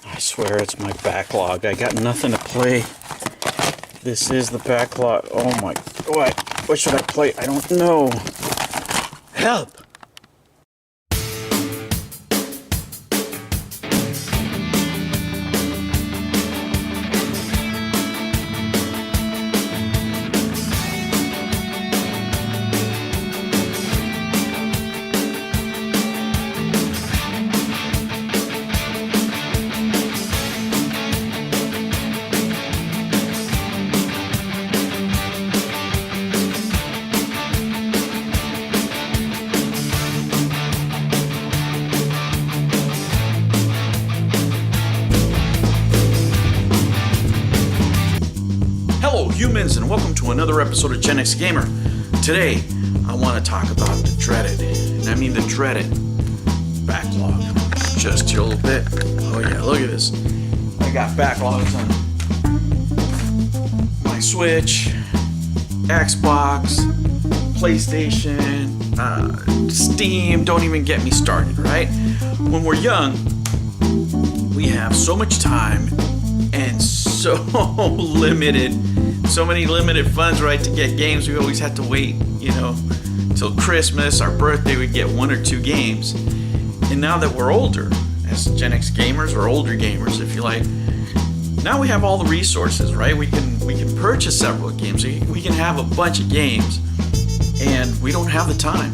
I swear it's my backlog. I got nothing to play. This is the backlog. Oh my... What should I play? I don't know. Help! Humans, and welcome to another episode of Gen X Gamer. Today, I want to talk about the dreaded, and I mean the dreaded, backlog. Just here a little bit. Oh yeah, look at this. I got backlogs on my Switch, Xbox, PlayStation, Steam. Don't even get me started, right? When we're young, we have so much time and so many limited funds, right, to get games. We always had to wait, till Christmas, our birthday, we'd get one or two games. And now that we're older, as Gen X gamers or older gamers, if you like, now we have all the resources, right? We can purchase several games. We can have a bunch of games, and we don't have the time.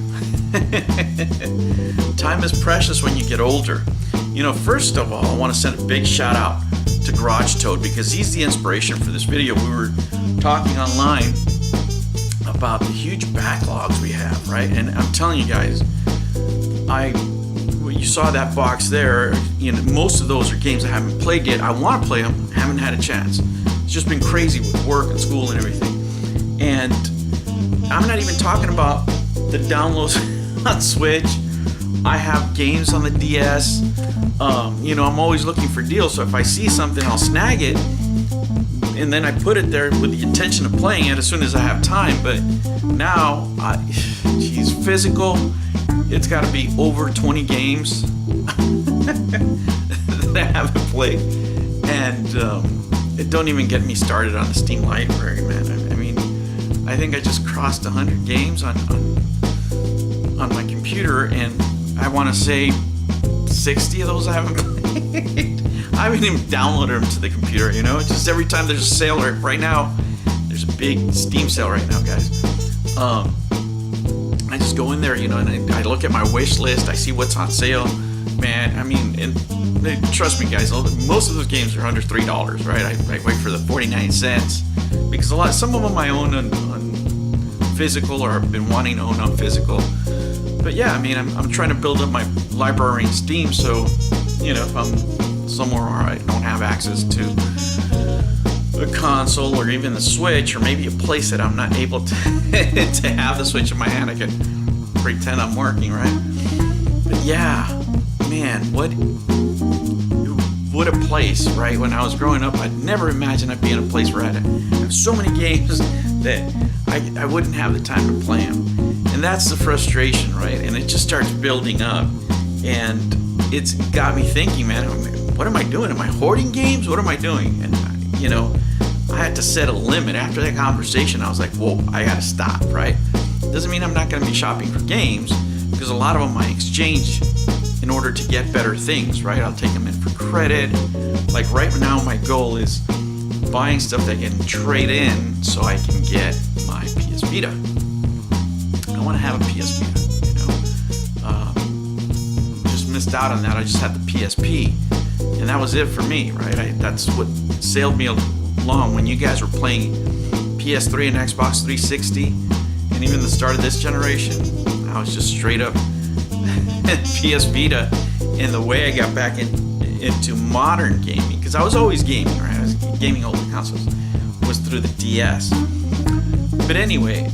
Time is precious when you get older. First of all, I want to send a big shout out to Garage Toad, because he's the inspiration for this video. We were talking online about the huge backlogs we have, right? And I'm telling you guys, you saw that box there, most of those are games I haven't played yet. I want to play them, haven't had a chance. It's just been crazy with work and school and everything. And I'm not even talking about the downloads on Switch. I have games on the DS. I'm always looking for deals, so if I see something, I'll snag it, and then I put it there with the intention of playing it as soon as I have time. But now, physical, it's got to be over 20 games that I haven't played, and it don't even get me started on the Steam library, man. I think I just crossed 100 games on my computer, and I want to say 60 of those I haven't played. I haven't even downloaded them to the computer, just every time there's a sale. Right now, there's a big Steam sale right now, guys. I just go in there, and I look at my wish list. I see what's on sale. Man, and trust me, guys, most of those games are under $3, right? I wait for the 49 cents because some of them I own on physical, or I've been wanting to own on physical. But yeah, I'm trying to build up my library in Steam, so if I'm somewhere where I don't have access to a console or even the Switch, or maybe a place that I'm not able to to have the Switch in my hand, I can pretend I'm working, right? But yeah, man, what a place, right? When I was growing up, I'd never imagined I'd be in a place where I'd have so many games that I wouldn't have the time to play them. And that's the frustration, right? And it just starts building up. And it's got me thinking, man, what am I doing? Am I hoarding games? What am I doing? And, I had to set a limit. After that conversation, I was like, whoa, I gotta stop, right? Doesn't mean I'm not gonna be shopping for games, because a lot of them I exchange in order to get better things, right? I'll take them in for credit. Like right now, my goal is buying stuff that I can trade in so I can get my PS Vita. I want to have a PS Vita, just missed out on that. I just had the PSP, and that was it for me, right? That's what sailed me along when you guys were playing PS3 and Xbox 360, and even the start of this generation. I was just straight up PS Vita, and the way I got back into modern gaming, because I was always gaming, right? I was gaming older consoles, was through the DS. But anyway,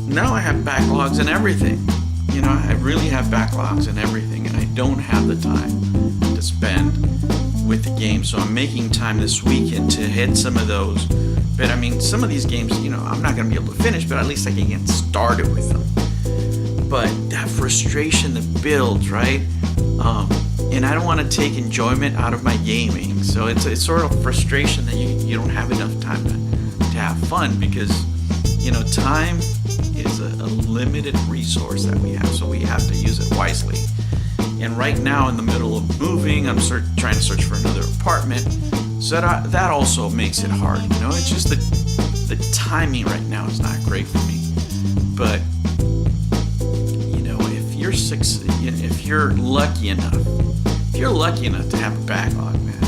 now I have backlogs and everything. I really have backlogs and everything, and I don't have the time to spend with the game. So I'm making time this weekend to hit some of those. But some of these games, I'm not going to be able to finish, but at least I can get started with them. But that frustration that builds, right? and I don't want to take enjoyment out of my gaming. So it's sort of frustration that you don't have enough time to have fun, because time is a limited resource that we have, so we have to use it wisely. And right now, in the middle of moving, I'm trying to search for another apartment, so that also makes it hard. It's just the timing right now is not great for me. But if you're lucky enough to have a backlog, man,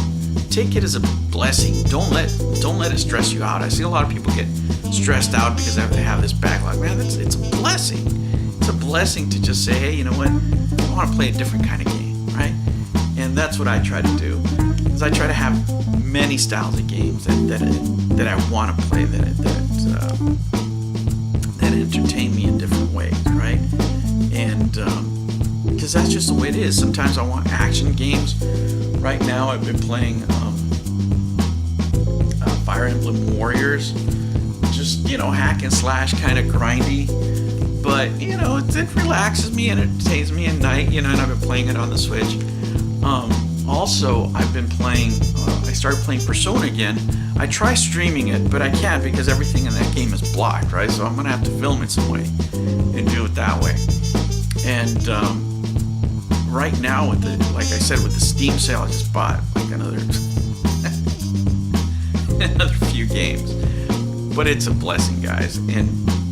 take it as a blessing. Don't let it stress you out. I see a lot of people get stressed out because they have this backlog. Man, it's a blessing. It's a blessing to just say, hey, you know what? I want to play a different kind of game, right? And that's what I try to do. Is I try to have many styles of games that I want to play that entertain me in different ways, right? And because that's just the way it is. Sometimes I want action games. Right now, I've been playing Fire Emblem Warriors. Just hack and slash, kind of grindy, but it relaxes me and entertains me at night. And I've been playing it on the Switch. Also, I've been playing. I started playing Persona again. I try streaming it, but I can't because everything in that game is blocked, right? So I'm gonna have to film it some way and do it that way. And right now, with like I said, with the Steam sale, I just bought like another few games. But it's a blessing, guys, and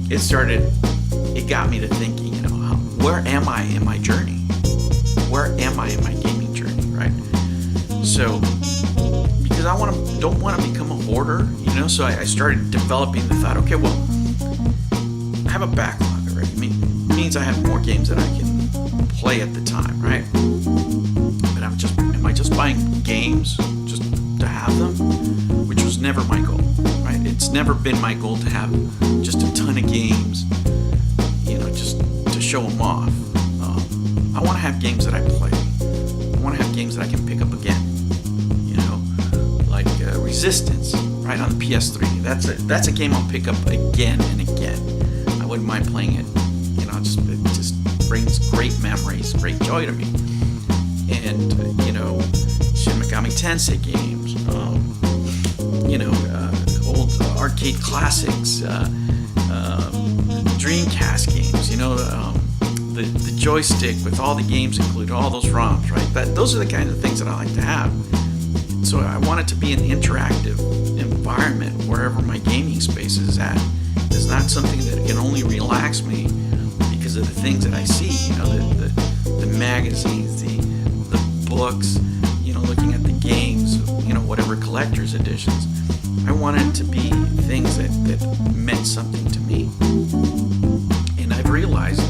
it got me to thinking, where am I in my journey? Where am I in my gaming journey, right? So, because I don't want to become a hoarder, so I started developing the thought, okay, well, I have a backlog already. It means I have more games that I can play at the time, right? But am I just buying games just to have them? Which was never my goal. It's never been my goal to have just a ton of games, just to show them off. I want to have games that I play. I want to have games that I can pick up again, like Resistance, right, on the PS3. That's a game I'll pick up again and again. I wouldn't mind playing it. It just brings great memories, great joy to me. And Shin Megami Tensei games. Old arcade classics, Dreamcast games, the joystick with all the games included, all those ROMs, right? Those are the kinds of things that I like to have. So I want it to be an interactive environment wherever my gaming space is at. It's not something that can only relax me because of the things that I see, the magazines, the books, looking at the games, whatever collector's editions. I wanted it to be things that meant something to me. And I've realized,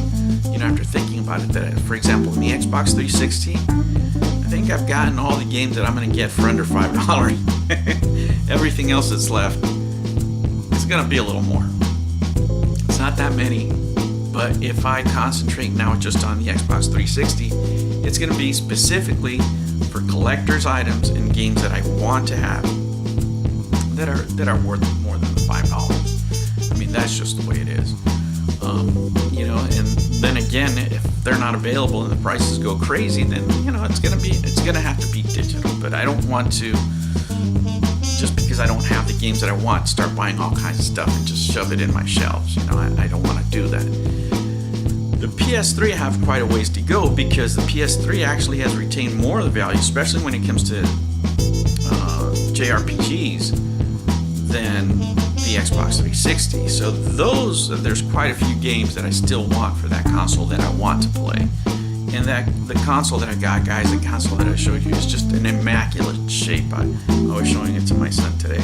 after thinking about it, that, for example, in the Xbox 360, I think I've gotten all the games that I'm going to get for under $5. Everything else that's left is going to be a little more. It's not that many, but if I concentrate now just on the Xbox 360, it's going to be specifically for collector's items and games that I want to have that are worth more than the $5. That's just the way it is. And then again, if they're not available and the prices go crazy, then it's gonna have to be digital. But I don't want to, just because I don't have the games that I want, start buying all kinds of stuff and just shove it in my shelves. I don't want to do that. The PS3 I have quite a ways to go, because the PS3 actually has retained more of the value, especially when it comes to JRPGs, than the Xbox 360. So there's quite a few games that I still want for that console that I want to play. And the console that I got, guys, the console that I showed you is just an immaculate shape. I was showing it to my son today.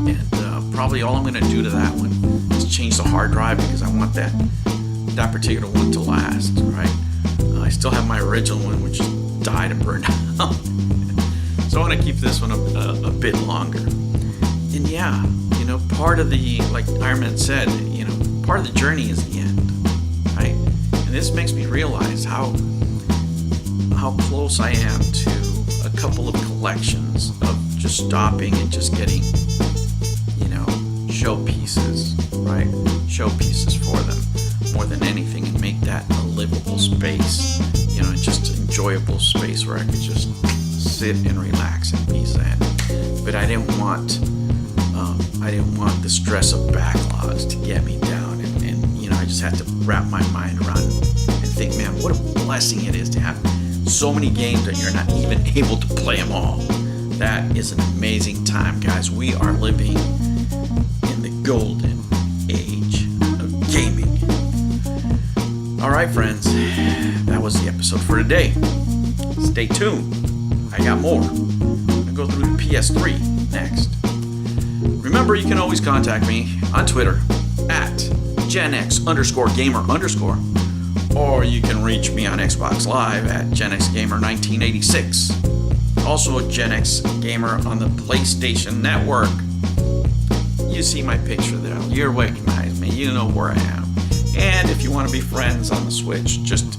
And probably all I'm going to do to that one is change the hard drive, because I want that particular one to last, right? I still have my original one, which died and burned out. So I want to keep this one a bit longer. And yeah, part of the, like Iron Man said, part of the journey is the end, right? And this makes me realize how close I am to a couple of collections of just stopping and just getting, showpieces, right? Showpieces for them more than anything, and make that a livable space, and just enjoyable space where I could just sit and relax and be zen. But I didn't want the stress of backlogs to get me down, and I just had to wrap my mind around it and think, man, what a blessing it is to have so many games that you're not even able to play them all. That is an amazing time, guys. We are living in the golden age of gaming. All right, friends, that was the episode for today. Stay tuned. I got more. I'm gonna go through the PS3 next. Remember, you can always contact me on Twitter at GenX_gamer_, or you can reach me on Xbox Live at GenXGamer1986. Also a Gen X Gamer on the PlayStation Network. You see my picture there. You recognize me. You know where I am. And if you want to be friends on the Switch, just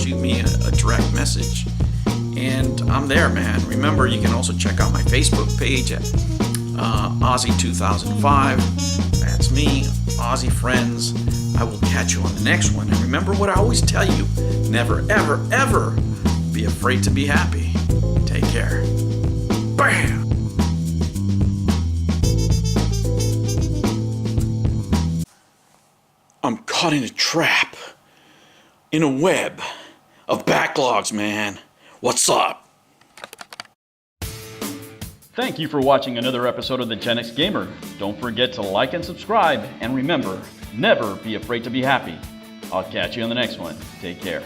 shoot me a direct message. And I'm there, man. Remember, you can also check out my Facebook page at Aussie2005. That's me, Aussie Friends. I will catch you on the next one. And remember what I always tell you, never, ever, ever be afraid to be happy. Take care. Bam! I'm caught in a trap. In a web of backlogs, man. What's up? Thank you for watching another episode of the Gen X Gamer. Don't forget to like and subscribe, and remember, never be afraid to be happy. I'll catch you on the next one. Take care.